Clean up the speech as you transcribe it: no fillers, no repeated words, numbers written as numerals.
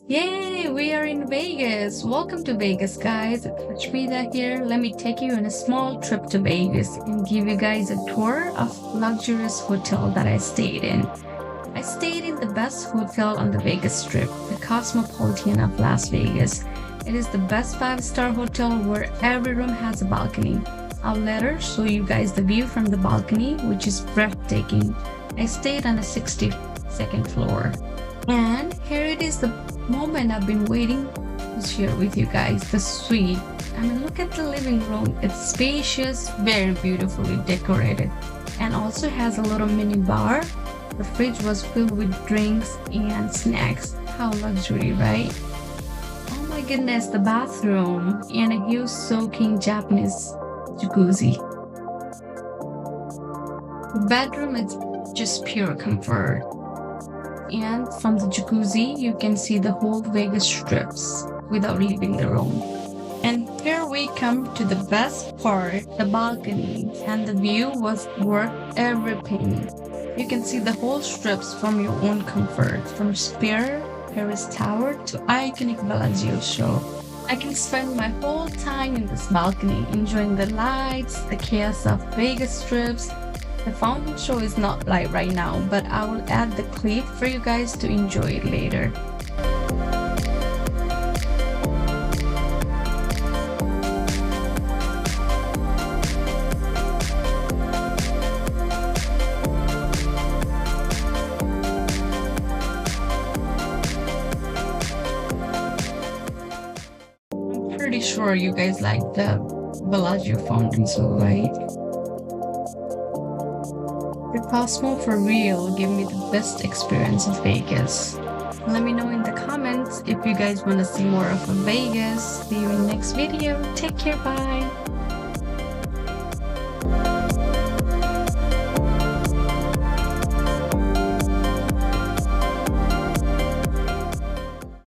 Yay, we are in Vegas. Welcome to Vegas, guys. Rashmida here. Let me take you on a small trip to Vegas and give you guys a tour of luxurious hotel that I stayed in. I stayed in the best hotel on the Vegas Strip, the Cosmopolitan of Las Vegas. It is the best five-star hotel where every room has a balcony. I'll later show you guys the view from the balcony, which is breathtaking. I stayed on the 62nd floor. And here it is, the moment I've been waiting to share with you guys, the suite. I mean, look at the living room. It's spacious, very beautifully decorated, and also has a little mini bar. The fridge was filled with drinks and snacks. How luxury, right? Oh my goodness, the bathroom and a huge soaking Japanese jacuzzi. The bedroom is just pure comfort. And from the jacuzzi, you can see the whole Vegas strips without leaving the room. And here we come to the best part, the balcony. And the view was worth every penny. You can see the whole strips from your own comfort, from Spire, Paris Tower to iconic Bellagio show. I can spend my whole time in this balcony, enjoying the lights, the chaos of Vegas strips. The fountain show is not live right now, but I will add the clip for you guys to enjoy it later. I'm pretty sure you guys like the Bellagio Fountain Show, right? The Cosmo for real gave me the best experience of Vegas. Let me know in the comments if you guys want to see more of Vegas. See you in next video. Take care. Bye.